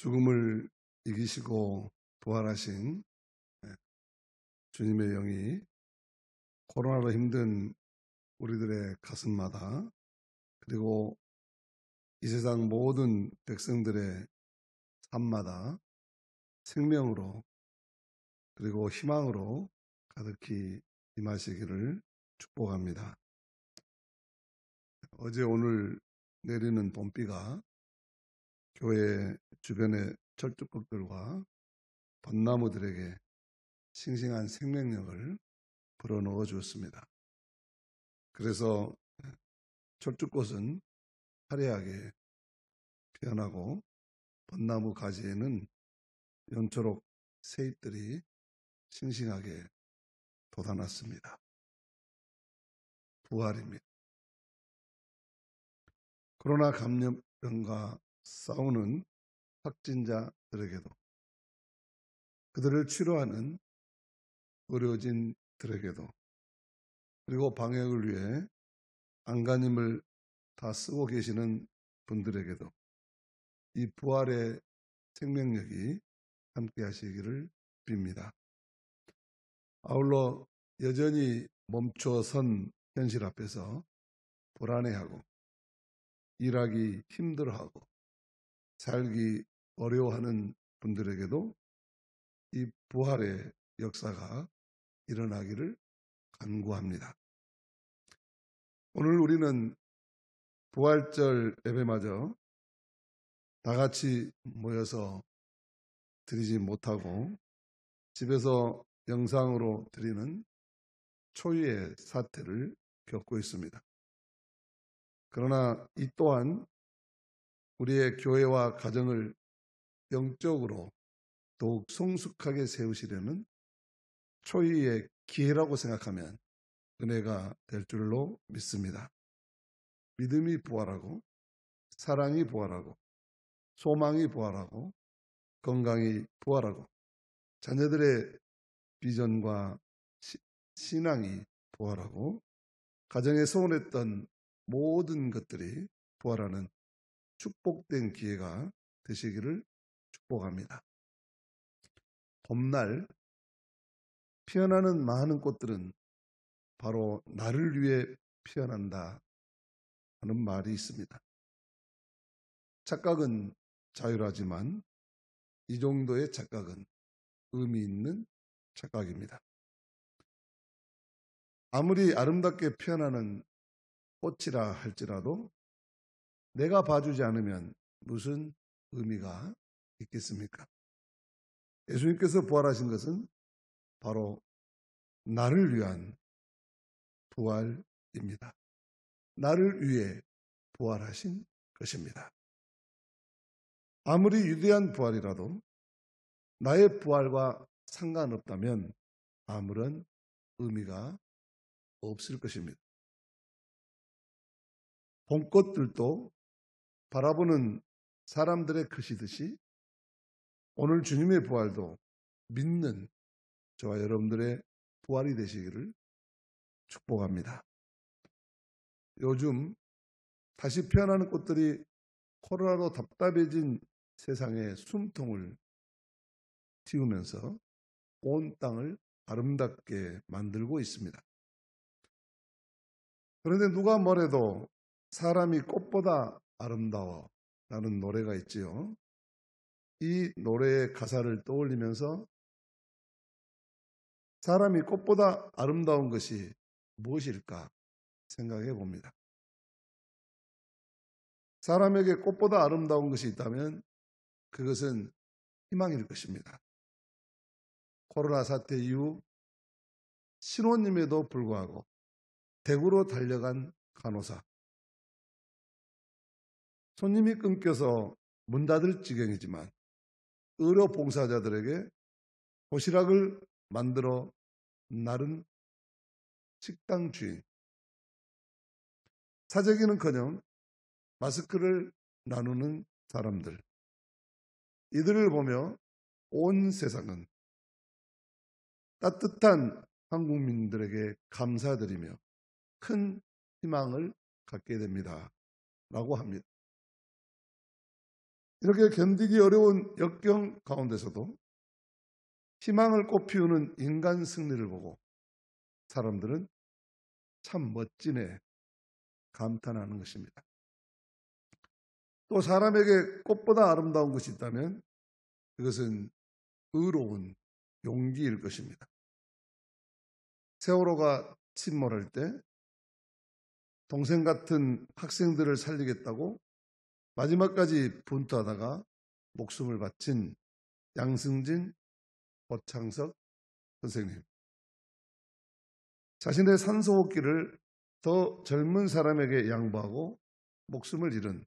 죽음을 이기시고 부활하신 주님의 영이 코로나로 힘든 우리들의 가슴마다, 그리고 이 세상 모든 백성들의 삶마다 생명으로 그리고 희망으로 가득히 임하시기를 축복합니다. 어제 오늘 내리는 봄비가 교회 주변의 철쭉꽃들과 벚나무들에게 싱싱한 생명력을 불어넣어 주었습니다. 그래서 철쭉꽃은 화려하게 피어나고 벚나무 가지에는 연초록 새잎들이 싱싱하게 돋아났습니다. 부활입니다. 코로나 감염병과 싸우는 확진자들에게도, 그들을 치료하는 의료진들에게도, 그리고 방역을 위해 안간힘을 다 쓰고 계시는 분들에게도 이 부활의 생명력이 함께 하시기를 빕니다. 아울러 여전히 멈춰선 현실 앞에서 불안해하고 일하기 힘들어하고 살기 어려워하는 분들에게도 이 부활의 역사가 일어나기를 간구합니다. 오늘 우리는 부활절 예배마저 다 같이 모여서 드리지 못하고 집에서 영상으로 드리는 초유의 사태를 겪고 있습니다. 그러나 이 또한 우리의 교회와 가정을 영적으로 더욱 성숙하게 세우시려는 초유의 기회라고 생각하면 은혜가 될 줄로 믿습니다. 믿음이 부활하고 사랑이 부활하고 소망이 부활하고 건강이 부활하고 자녀들의 비전과 신앙이 부활하고 가정에 소원했던 모든 것들이 부활하는 축복된 기회가 되시기를 축복합니다. 봄날 피어나는 많은 꽃들은 바로 나를 위해 피어난다 하는 말이 있습니다. 착각은 자유하지만 이 정도의 착각은 의미 있는 착각입니다. 아무리 아름답게 피어나는 꽃이라 할지라도 내가 봐주지 않으면 무슨 의미가 있겠습니까? 예수님께서 부활하신 것은 바로 나를 위한 부활입니다. 나를 위해 부활하신 것입니다. 아무리 위대한 부활이라도 나의 부활과 상관없다면 아무런 의미가 없을 것입니다. 봄꽃들도 바라보는 사람들의 것이듯이 오늘 주님의 부활도 믿는 저와 여러분들의 부활이 되시기를 축복합니다. 요즘 다시 피어나는 꽃들이 코로나로 답답해진 세상에 숨통을 틔우면서 온 땅을 아름답게 만들고 있습니다. 그런데 누가 뭐래도 사람이 꽃보다 아름다워 라는 노래가 있지요. 이 노래의 가사를 떠올리면서 사람이 꽃보다 아름다운 것이 무엇일까 생각해 봅니다. 사람에게 꽃보다 아름다운 것이 있다면 그것은 희망일 것입니다. 코로나 사태 이후 신혼임에도 불구하고 대구로 달려간 간호사, 손님이 끊겨서 문 닫을 지경이지만 의료 봉사자들에게 도시락을 만들어 나른 식당 주인, 사재기는커녕 마스크를 나누는 사람들, 이들을 보며 온 세상은 따뜻한 한국민들에게 감사드리며 큰 희망을 갖게 됩니다. 라고 합니다. 이렇게 견디기 어려운 역경 가운데서도 희망을 꽃피우는 인간 승리를 보고 사람들은 참 멋지네 감탄하는 것입니다. 또 사람에게 꽃보다 아름다운 것이 있다면 그것은 의로운 용기일 것입니다. 세월호가 침몰할 때 동생 같은 학생들을 살리겠다고 마지막까지 분투하다가 목숨을 바친 양승진, 고창석 선생님. 자신의 산소호흡기를 더 젊은 사람에게 양보하고 목숨을 잃은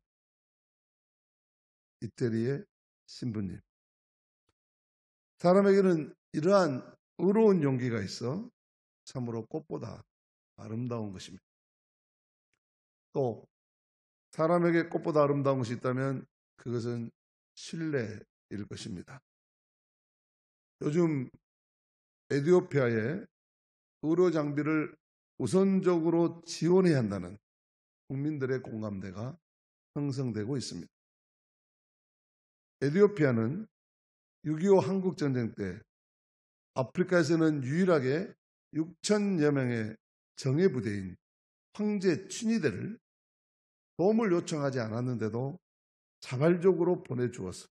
이태리의 신부님. 사람에게는 이러한 의로운 용기가 있어 참으로 꽃보다 아름다운 것입니다. 또 사람에게 꽃보다 아름다운 것이 있다면 그것은 신뢰일 것입니다. 요즘 에티오피아에 의료 장비를 우선적으로 지원해야 한다는 국민들의 공감대가 형성되고 있습니다. 에티오피아는 6.25 한국전쟁 때 아프리카에서는 유일하게 6천여 명의 정예부대인 황제 춘희대를 도움을 요청하지 않았는데도 자발적으로 보내주어서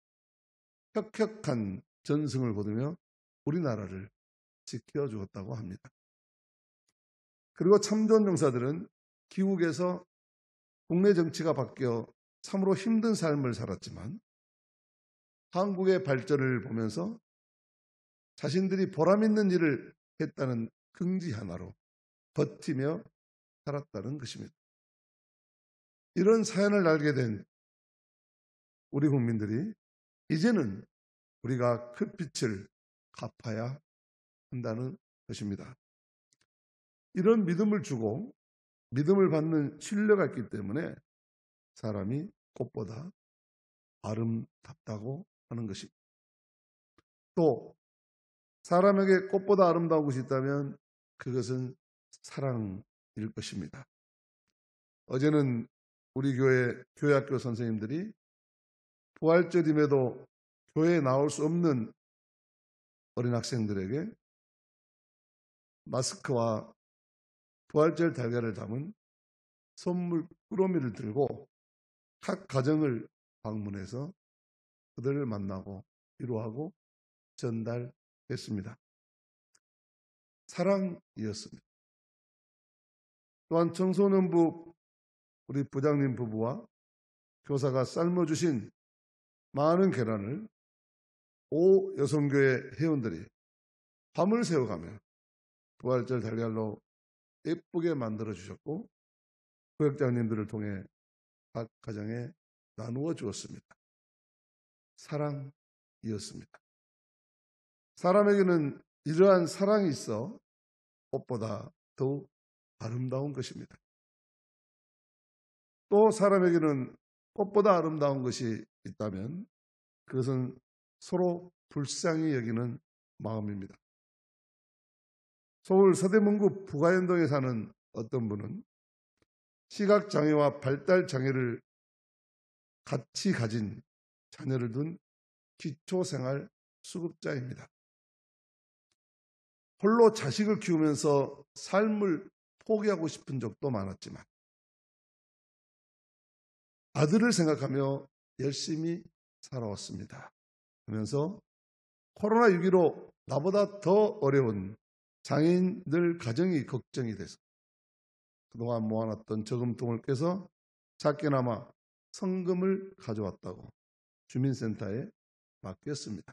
혁혁한 전승을 거두며 우리나라를 지켜주었다고 합니다. 그리고 참전 용사들은 기국에서 국내 정치가 바뀌어 참으로 힘든 삶을 살았지만 한국의 발전을 보면서 자신들이 보람있는 일을 했다는 긍지 하나로 버티며 살았다는 것입니다. 이런 사연을 알게 된 우리 국민들이 이제는 우리가 그 빚을 갚아야 한다는 것입니다. 이런 믿음을 주고 믿음을 받는 신뢰가 있기 때문에 사람이 꽃보다 아름답다고 하는 것입니다. 또 사람에게 꽃보다 아름다운 것이 있다면 그것은 사랑일 것입니다. 어제는 우리 교회학교 선생님들이 부활절임에도 교회에 나올 수 없는 어린 학생들에게 마스크와 부활절 달걀을 담은 선물 꾸러미를 들고 각 가정을 방문해서 그들을 만나고 위로하고 전달했습니다. 사랑이었습니다. 또한 청소년부 우리 부장님 부부와 교사가 삶아주신 많은 계란을 오 여성교회 회원들이 밤을 새워가며 부활절 달걀로 예쁘게 만들어 주셨고 구역장님들을 통해 각 가정에 나누어 주었습니다. 사랑이었습니다. 사람에게는 이러한 사랑이 있어 꽃보다 더욱 아름다운 것입니다. 또 사람에게는 꽃보다 아름다운 것이 있다면 그것은 서로 불쌍히 여기는 마음입니다. 서울 서대문구 부가연동에 사는 어떤 분은 시각장애와 발달장애를 같이 가진 자녀를 둔 기초생활 수급자입니다. 홀로 자식을 키우면서 삶을 포기하고 싶은 적도 많았지만 아들을 생각하며 열심히 살아왔습니다. 하면서 코로나19로 나보다 더 어려운 장애인들 가정이 걱정이 돼서 그동안 모아놨던 저금통을 깨서 작게나마 성금을 가져왔다고 주민센터에 맡겼습니다.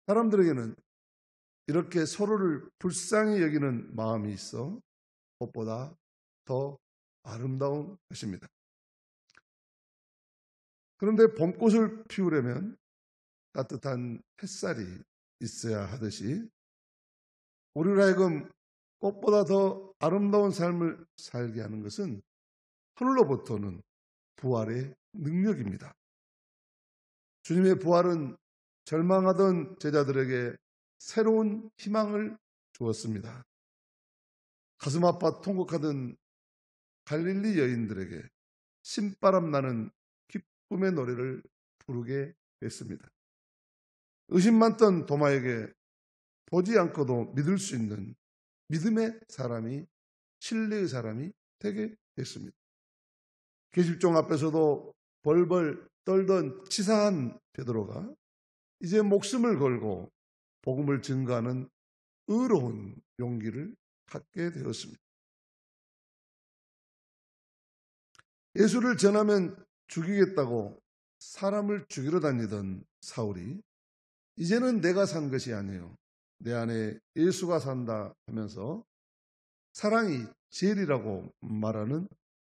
사람들에게는 이렇게 서로를 불쌍히 여기는 마음이 있어 꽃보다 더 아름다운 것입니다. 그런데 봄꽃을 피우려면 따뜻한 햇살이 있어야 하듯이 우리로 하여금 꽃보다 더 아름다운 삶을 살게 하는 것은 하늘로부터는 부활의 능력입니다. 주님의 부활은 절망하던 제자들에게 새로운 희망을 주었습니다. 가슴 아파 통곡하던 갈릴리 여인들에게 신바람 나는 기쁨의 노래를 부르게 됐습니다. 의심 많던 도마에게 보지 않고도 믿을 수 있는 믿음의 사람이, 신뢰의 사람이 되게 됐습니다. 계집종 앞에서도 벌벌 떨던 치사한 베드로가 이제 목숨을 걸고 복음을 증거하는 의로운 용기를 갖게 되었습니다. 예수를 전하면 죽이겠다고 사람을 죽이러 다니던 사울이 이제는 내가 산 것이 아니에요, 내 안에 예수가 산다 하면서 사랑이 제일이라고 말하는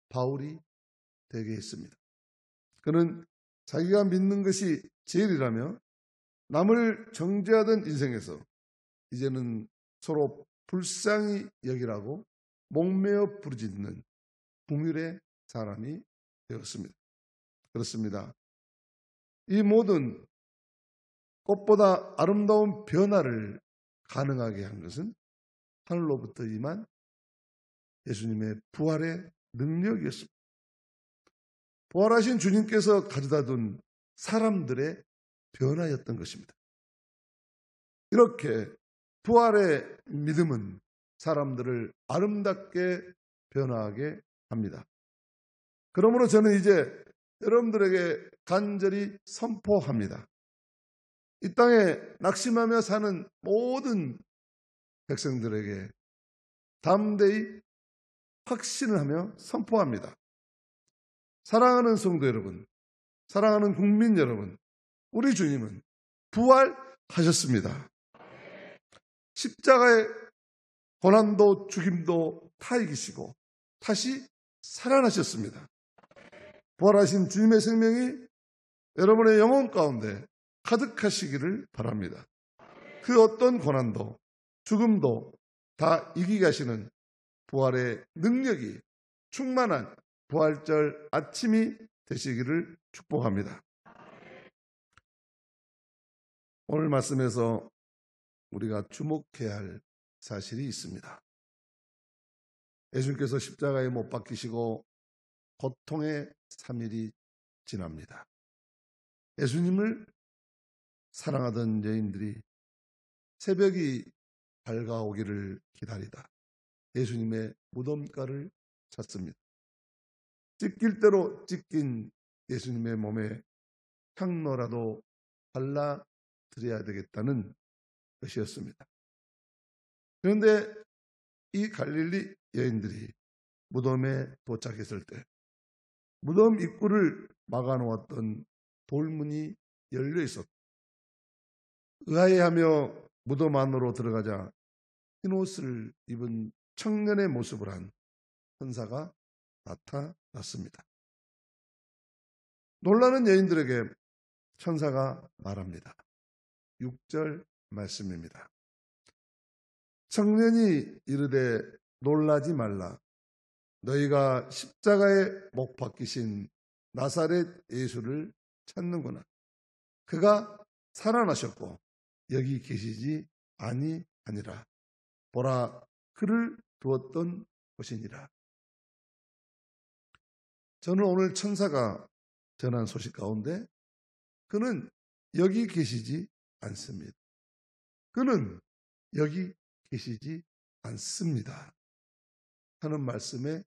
바울이 되게 했습니다. 그는 자기가 믿는 것이 제일이라며 남을 정죄하던 인생에서 이제는 서로 불쌍히 여기라고 목매어 부르짖는 긍휼의 사람이 되었습니다. 그렇습니다. 이 모든 꽃보다 아름다운 변화를 가능하게 한 것은 하늘로부터 임한 예수님의 부활의 능력이었습니다. 부활하신 주님께서 가져다 둔 사람들의 변화였던 것입니다. 이렇게 부활의 믿음은 사람들을 아름답게 변화하게 합니다. 그러므로 저는 이제 여러분들에게 간절히 선포합니다. 이 땅에 낙심하며 사는 모든 백성들에게 담대히 확신을 하며 선포합니다. 사랑하는 성도 여러분, 사랑하는 국민 여러분, 우리 주님은 부활하셨습니다. 십자가의 고난도 죽임도 다 이기시고 다시 살아나셨습니다. 부활하신 주님의 생명이 여러분의 영혼 가운데 가득하시기를 바랍니다. 그 어떤 고난도 죽음도 다 이기게 하시는 부활의 능력이 충만한 부활절 아침이 되시기를 축복합니다. 오늘 말씀에서 우리가 주목해야 할 사실이 있습니다. 예수님께서 십자가에 못 박히시고 고통의 3일이 지납니다. 예수님을 사랑하던 여인들이 새벽이 밝아오기를 기다리다 예수님의 무덤가를 찾습니다. 찢길 대로 찢긴 예수님의 몸에 향로라도 발라드려야 되겠다는 것이었습니다. 그런데 이 갈릴리 여인들이 무덤에 도착했을 때 무덤 입구를 막아놓았던 돌문이 열려 있었고 의아해하며 무덤 안으로 들어가자 흰옷을 입은 청년의 모습을 한 천사가 나타났습니다. 놀라는 여인들에게 천사가 말합니다. 6절 말씀입니다. 청년이 이르되 놀라지 말라. 너희가 십자가에 못 박히신 나사렛 예수를 찾는구나. 그가 살아나셨고 여기 계시지 아니하니라. 보라, 그를 두었던 곳이니라. 저는 오늘 천사가 전한 소식 가운데 그는 여기 계시지 않습니다. 그는 여기 계시지 않습니다 하는 말씀에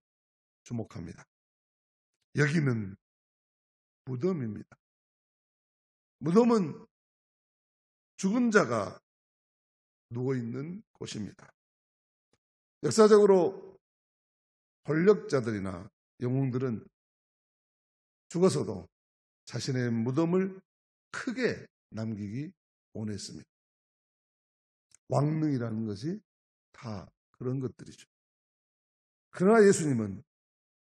주목합니다. 여기는 무덤입니다. 무덤은 죽은 자가 누워있는 곳입니다. 역사적으로 권력자들이나 영웅들은 죽어서도 자신의 무덤을 크게 남기기 원했습니다. 왕릉이라는 것이 다 그런 것들이죠. 그러나 예수님은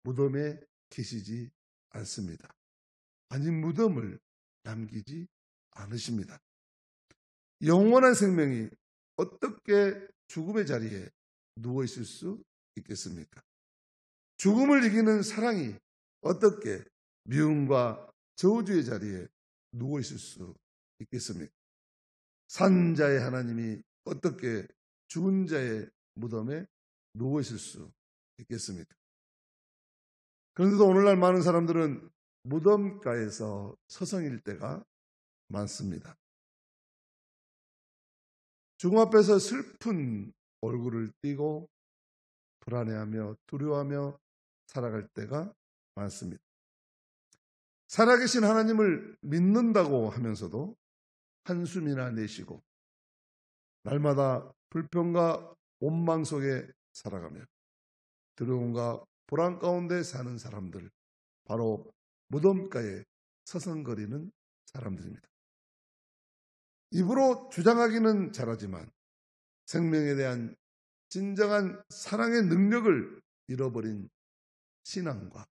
무덤에 계시지 않습니다. 아니, 무덤을 남기지 않으십니다. 영원한 생명이 어떻게 죽음의 자리에 누워있을 수 있겠습니까? 죽음을 이기는 사랑이 어떻게 미움과 저주의 자리에 누워있을 수 있겠습니까? 산자의 하나님이 어떻게 죽은 자의 무덤에 누워있을 수 있겠습니까? 그런데도 오늘날 많은 사람들은 무덤가에서 서성일 때가 많습니다. 죽음 앞에서 슬픈 얼굴을 띠고 불안해하며 두려워하며 살아갈 때가 많습니다. 살아계신 하나님을 믿는다고 하면서도 한숨이나 내쉬고 날마다 불평과 원망 속에 살아가며 두려움과 불안 가운데 사는 사람들, 바로 무덤가에 서성거리는 사람들입니다. 입으로 주장하기는 잘하지만 생명에 대한 진정한 사랑의 능력을 잃어버린 신앙과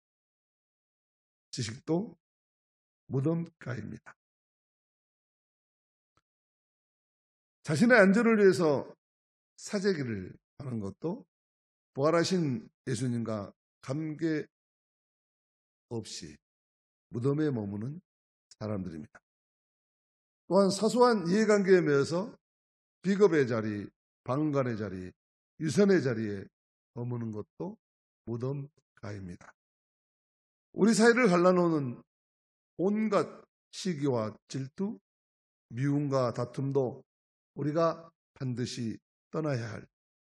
지식도 무덤가입니다. 자신의 안전을 위해서 사재기를 하는 것도 부활하신 예수님과 관계 없이 무덤에 머무는 사람들입니다. 또한 사소한 이해관계에 매여서 비겁의 자리, 방관의 자리, 유선의 자리에 머무는 것도 무덤가입니다. 우리 사이를 갈라놓는 온갖 시기와 질투, 미움과 다툼도 우리가 반드시 떠나야 할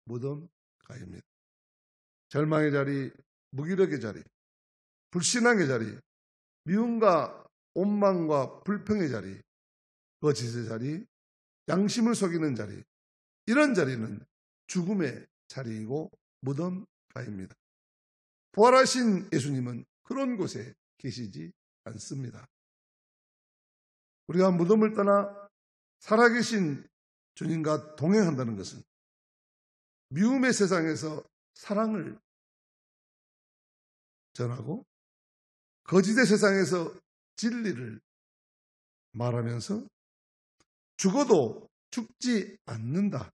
무덤가입니다. 절망의 자리, 무기력의 자리, 불신앙의 자리, 미움과 원망과 불평의 자리, 거짓의 자리, 양심을 속이는 자리, 이런 자리는 죽음의 자리이고 무덤가입니다. 부활하신 예수님은 그런 곳에 계시지 않습니다. 우리가 무덤을 떠나 살아계신 주님과 동행한다는 것은 미움의 세상에서 사랑을 전하고 거짓의 세상에서 진리를 말하면서 죽어도 죽지 않는다.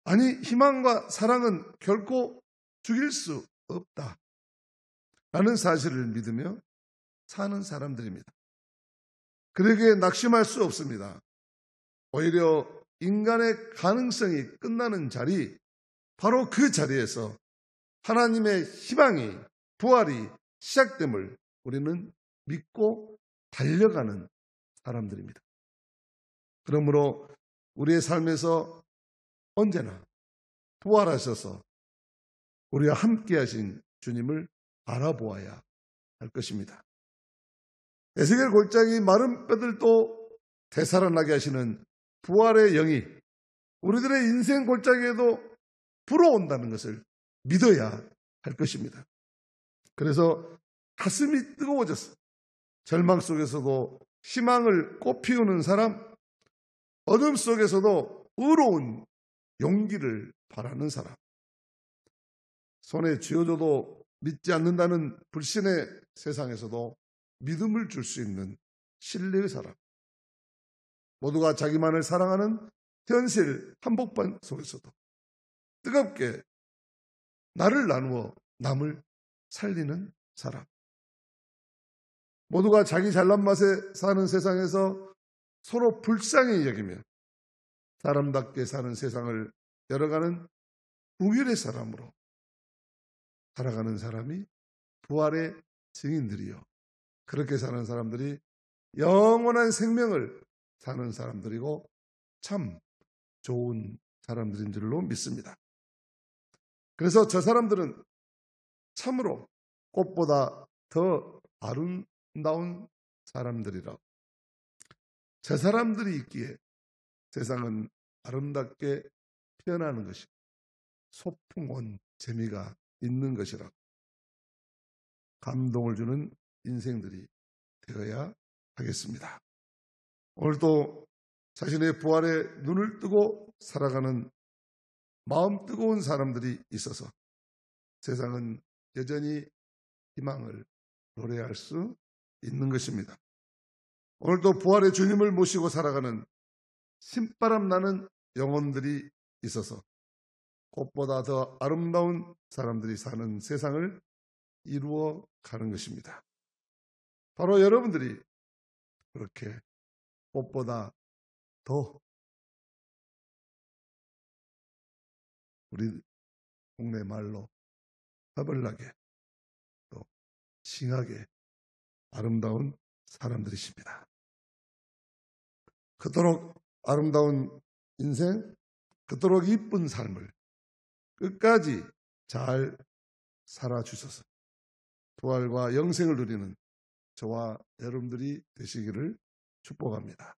아니, 희망과 사랑은 결코 죽일 수 없다. 라는 사실을 믿으며 사는 사람들입니다. 그러기에 낙심할 수 없습니다. 오히려 인간의 가능성이 끝나는 자리, 바로 그 자리에서 하나님의 희망이, 부활이 시작됨을 우리는 믿고 달려가는 사람들입니다. 그러므로 우리의 삶에서 언제나 부활하셔서 우리와 함께 하신 주님을 알아보아야 할 것입니다. 에스겔 골짜기 마른 뼈들도 되살아나게 하시는 부활의 영이 우리들의 인생 골짜기에도 불어온다는 것을 믿어야 할 것입니다. 그래서 가슴이 뜨거워졌어. 절망 속에서도 희망을 꽃피우는 사람, 어둠 속에서도 의로운 용기를 바라는 사람, 손에 쥐어줘도 믿지 않는다는 불신의 세상에서도 믿음을 줄 수 있는 신뢰의 사람, 모두가 자기만을 사랑하는 현실 한복판 속에서도 뜨겁게 나를 나누어 남을 살리는 사람, 모두가 자기 잘난 맛에 사는 세상에서 서로 불쌍히 여기며 사람답게 사는 세상을 열어가는 우일의 사람으로 살아가는 사람이 부활의 증인들이요, 그렇게 사는 사람들이 영원한 생명을 사는 사람들이고 참 좋은 사람들인 줄로 믿습니다. 그래서 저 사람들은 참으로 꽃보다 더 아름다운 사람들이라고, 저 사람들이 있기에 세상은 아름답게 피어나는 것이고 소풍 온 재미가 있는 것이라고, 감동을 주는 인생들이 되어야 하겠습니다. 오늘도 자신의 부활에 눈을 뜨고 살아가는 마음 뜨거운 사람들이 있어서 세상은 여전히 희망을 노래할 수 있는 것입니다. 오늘도 부활의 주님을 모시고 살아가는 신바람 나는 영혼들이 있어서 꽃보다 더 아름다운 사람들이 사는 세상을 이루어 가는 것입니다. 바로 여러분들이 그렇게 꽃보다 더 우리 동네 말로 허벌나게 또 싱하게 아름다운 사람들이십니다. 그토록 아름다운 인생, 그토록 이쁜 삶을 끝까지 잘 살아주셔서 부활과 영생을 누리는 저와 여러분들이 되시기를 축복합니다.